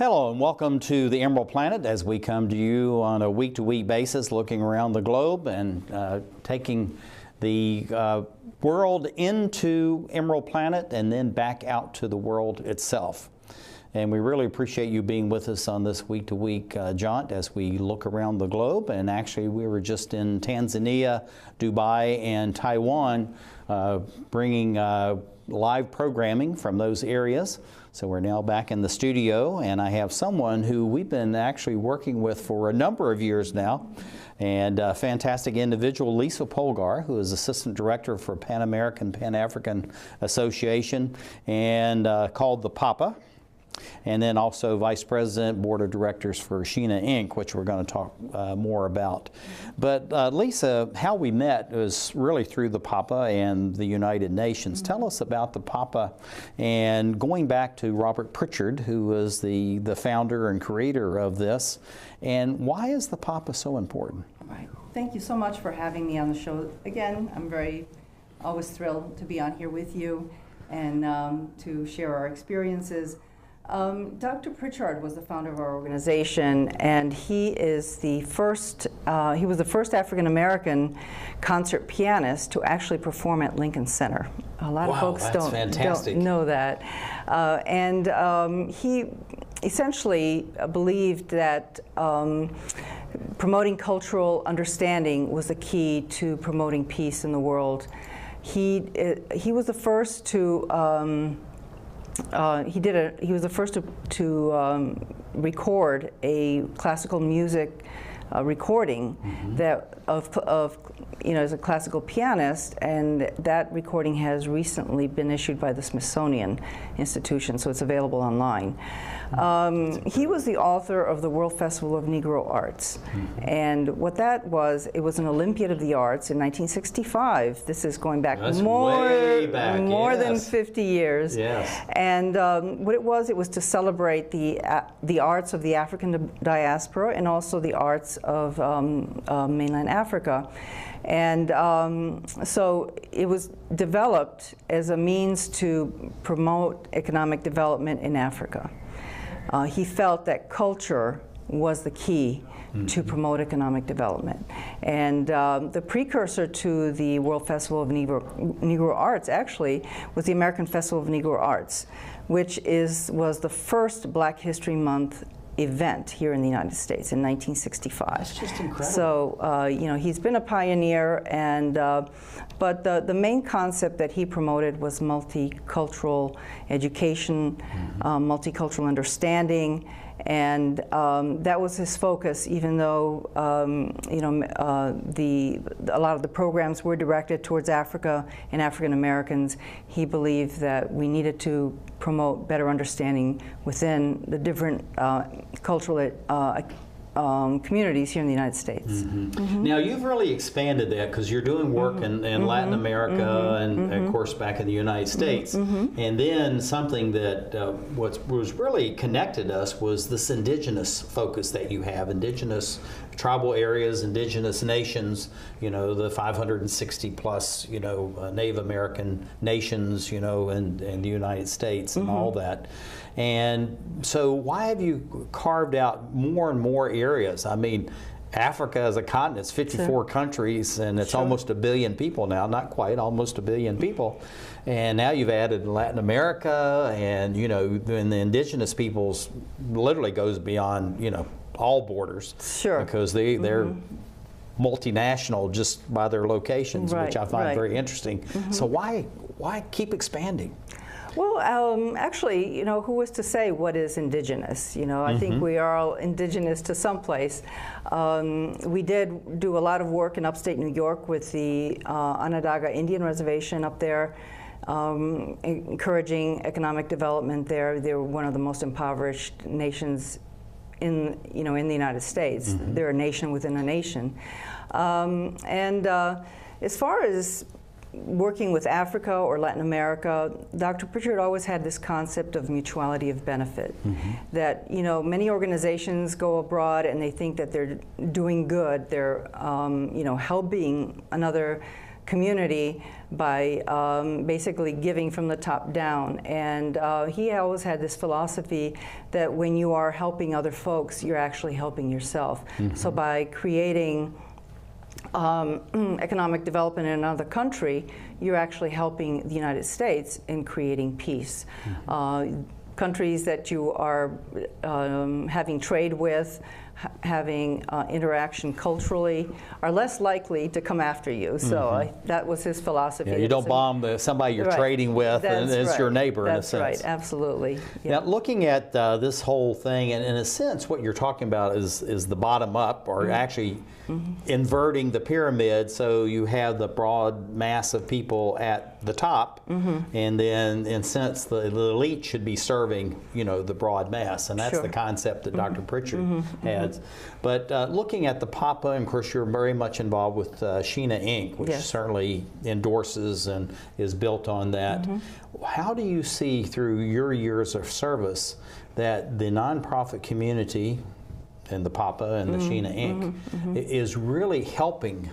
Hello and welcome to the Emerald Planet as we come to you on a week-to-week basis looking around the globe and taking the world into Emerald Planet and then back out to the world itself. And we really appreciate you being with us on this week-to-week jaunt as we look around the globe. And actually we were just in Tanzania, Dubai, and Taiwan bringing live programming from those areas. So we're now back in the studio, and I have someone who we've been actually working with for a number of years now, and a fantastic individual, Lisa Polgar, who is Assistant Director for PanAmerican-PanAfrican Association, and called the Papa, and then also Vice President, Board of Directors for SHINA, Inc., which we're going to talk more about. But Lisa, how we met was really through the Papa and the United Nations. Tell us about the Papa, and going back to Robert Pritchard, who was the founder and creator of this, and why is the Papa so important? Right. Thank you so much for having me on the show. Again, I'm always thrilled to be on here with you and to share our experiences. Dr. Pritchard was the founder of our organization, and he is the first, he was the first African-American concert pianist to actually perform at Lincoln Center. A lot of folks don't know that. He essentially believed that promoting cultural understanding was the key to promoting peace in the world. He was the first to he was the first to record a classical music recording that as a classical pianist, and that recording has recently been issued by the Smithsonian Institution, so it's available online. He was the author of the World Festival of Negro Arts, and what that was, it was an Olympiad of the Arts in 1965. This is going back more than 50 years. Yes. And what it was to celebrate the arts of the African diaspora and also the arts of mainland Africa. And so it was developed as a means to promote economic development in Africa. He felt that culture was the key to promote economic development. And the precursor to the World Festival of Negro Arts actually was the American Festival of Negro Arts, which was the first Black History Month event here in the United States in 1965. That's just incredible. So, he's been a pioneer, and but the main concept that he promoted was multicultural education, multicultural understanding, and that was his focus. Even though a lot of the programs were directed towards Africa and African Americans, he believed that we needed to promote better understanding within the different cultural communities here in the United States. Now you've really expanded that because you're doing work in Latin America and of course back in the United States. And then something that was really connected us was this indigenous focus that you have, indigenous tribal areas, indigenous nations, the 560 plus, Native American nations, in the United States and all that. And so why have you carved out more and more areas? I mean, Africa as a continent is 54 countries, and it's almost 1 billion people now, not quite, almost 1 billion people. And now you've added Latin America, and and the indigenous peoples literally goes beyond, all borders. Sure. Because they're multinational just by their locations, which I find very interesting. So why keep expanding? Well, actually, who was to say what is indigenous? I think we are all indigenous to someplace. We did do a lot of work in upstate New York with the Onondaga Indian Reservation up there, encouraging economic development there. They're one of the most impoverished nations in the United States. They're a nation within a nation. As far as working with Africa or Latin America, Dr. Pritchard always had this concept of mutuality of benefit. That many organizations go abroad and they think that they're doing good, they're helping another community by basically giving from the top down. And he always had this philosophy that when you are helping other folks, you're actually helping yourself. So by creating economic development in another country, you're actually helping the United States in creating peace. Countries that you are having trade with, having interaction culturally, are less likely to come after you. So that was his philosophy. Yeah, you don't bomb somebody you're trading with and it's your neighbor in a sense. That's right, absolutely. Yeah. Now, looking at this whole thing, and in a sense, what you're talking about is the bottom up, or actually inverting the pyramid, so you have the broad mass of people at the top, and then, in a sense, the elite should be serving, the broad mass, and that's the concept that Dr. Pritchard has. But looking at the PAPA, and of course, you're very much involved with SHINA Inc., which certainly endorses and is built on that. How do you see, through your years of service, that the nonprofit community and the PAPA and the SHINA Inc. Is really helping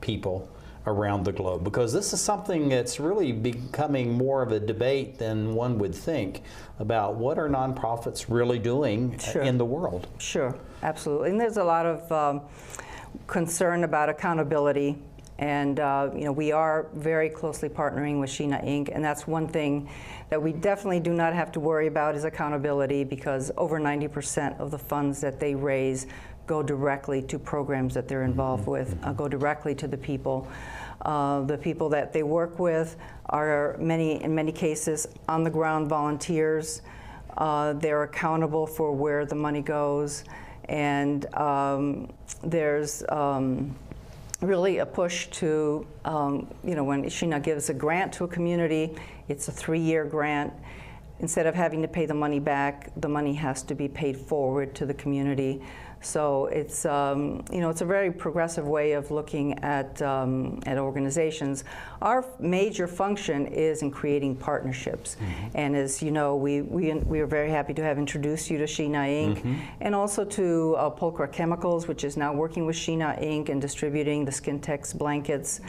people around the globe? Because this is something that's really becoming more of a debate than one would think about what are nonprofits really doing in the world. Sure, absolutely. And there's a lot of concern about accountability. And we are very closely partnering with SHINA Inc., and that's one thing that we definitely do not have to worry about is accountability, because over 90% of the funds that they raise go directly to programs that they're involved with, go directly to the people. The people that they work with are in many cases on-the-ground volunteers. They're accountable for where the money goes, and there's really a push to, when SHINA gives a grant to a community, it's a 3-year grant. Instead of having to pay the money back, the money has to be paid forward to the community. So it's, it's a very progressive way of looking at organizations. Our major function is in creating partnerships. And as you know, we are very happy to have introduced you to SHINA Inc. And also to Polgar Chemicals, which is now working with SHINA Inc. and distributing the Skintex blankets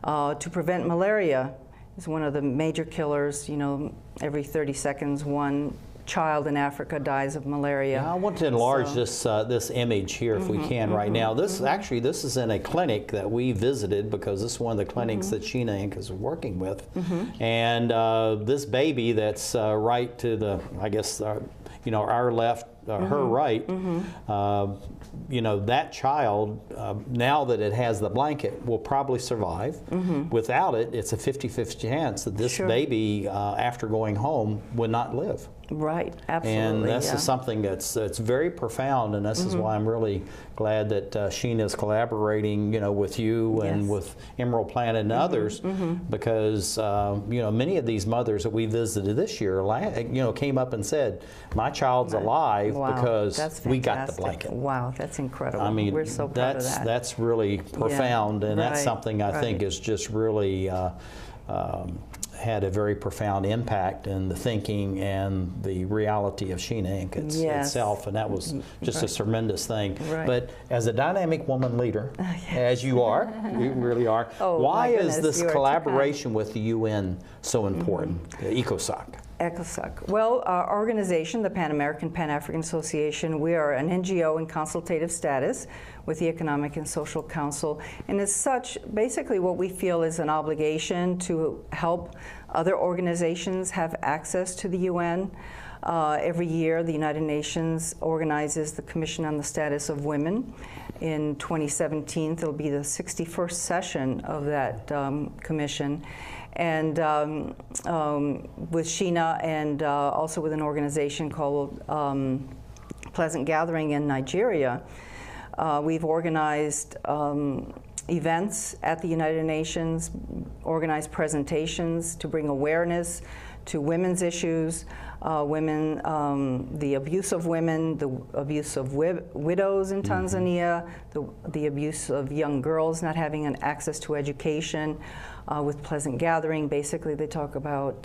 to prevent malaria. It's one of the major killers. Every 30 seconds, one child in Africa dies of malaria. Now, I want to enlarge this image here, if we can, right now. This is in a clinic that we visited, because this is one of the clinics that SHINA Inc. is working with. And this baby that's right to the, I guess, our left, her right, that child, now that it has the blanket, will probably survive. Without it, it's a 50-50 chance that this baby, after going home, would not live. Right, absolutely. And this is something that's very profound, and this is why I'm really glad that SHINA is collaborating, with you and with Emerald Planet and others, because many of these mothers that we visited this year, came up and said, "My child's alive because we got the blanket." Wow, that's incredible. I mean, we're so proud of that. That's really profound, and that's something I think is just really had a very profound impact in the thinking and the reality of SHINA Inc. itself, and that was just a tremendous thing. But as a dynamic woman leader, as you are, you really are, why is this collaboration with the UN so important, ECOSOC? ECOSOC. Well, our organization, the Pan-American-PanAfrican Association, we are an NGO in consultative status with the Economic and Social Council. And as such, basically what we feel is an obligation to help other organizations have access to the UN. Every year, the United Nations organizes the Commission on the Status of Women. In 2017, it'll be the 61st session of that commission. And with SHINA and also with an organization called Pleasant Gathering in Nigeria, we've organized events at the United Nations, organized presentations to bring awareness to women's issues, the abuse of women, the abuse of widows in Tanzania, the abuse of young girls not having an access to education. With Pleasant Gathering, basically they talk about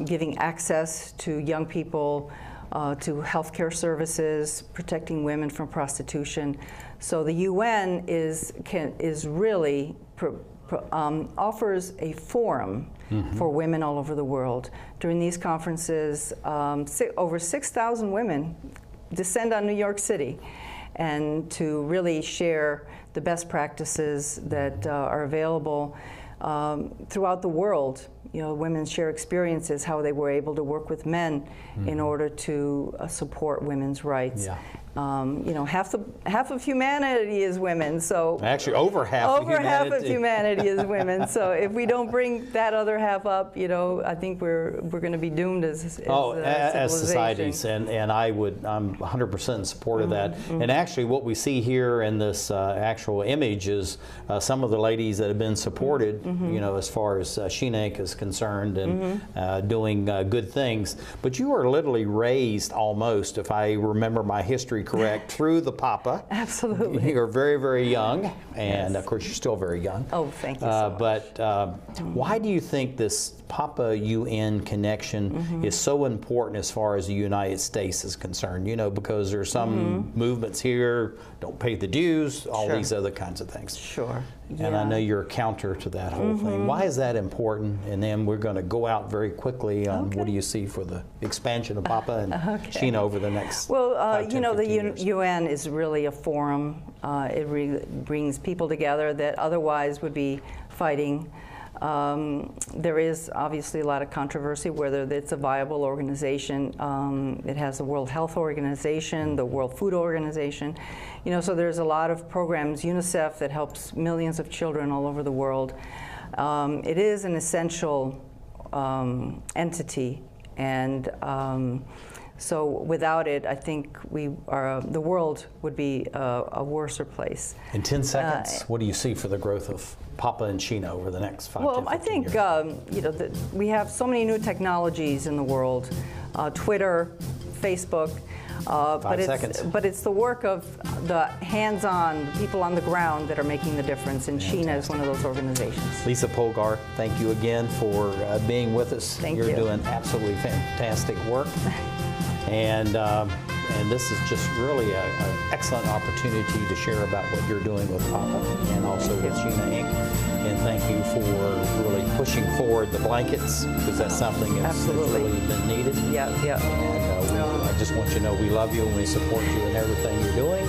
giving access to young people to healthcare services, protecting women from prostitution. So the UN is really offers a forum for women all over the world. During these conferences, over 6,000 women descend on New York City, and to really share the best practices that are available throughout the world. You know, women share experiences, how they were able to work with men in order to support women's rights. Yeah. You know, half of humanity is women, so actually over half of humanity is women. So if we don't bring that other half up, you know, I think we're going to be doomed as societies. And I'm 100% in support of that. And actually, what we see here in this actual image is some of the ladies that have been supported, you know, as far as SHINA is concerned, and doing good things. But you were literally raised almost, if I remember my history correct, through the Papa. Absolutely. You're very, very young, and of course you're still very young. Oh, thank you so much. But why do you think this Papa-UN connection is so important as far as the United States is concerned? You know, because there's some movements here, don't pay the dues, all these other kinds of things. Sure. And I know you're a counter to that whole thing. Why is that important? And then we're going to go out very quickly on what do you see for the expansion of Papa and SHINA over the next 5, 10, you know, the years. UN is really a forum. It brings people together that otherwise would be fighting. There is obviously a lot of controversy whether it's a viable organization. It has the World Health Organization, the World Food Organization. You know, so there's a lot of programs, UNICEF, that helps millions of children all over the world. It is an essential entity, and so without it, I think the world would be a worser place. In 10 seconds, what do you see for the growth of Papa and SHINA over the next 5 to 15 years? I think you know, we have so many new technologies in the world, Twitter, Facebook. 5 seconds. But it's the work of the hands-on people on the ground that are making the difference, and SHINA is one of those organizations. Lisa Polgar, thank you again for being with us. Thank you. You're doing absolutely fantastic work. And this is just really an excellent opportunity to share about what you're doing with Papa and also with SHINA Inc. And thank you for really pushing forward the blankets, because that's something that's really been needed. Yeah. And I just want you to know we love you and we support you in everything you're doing.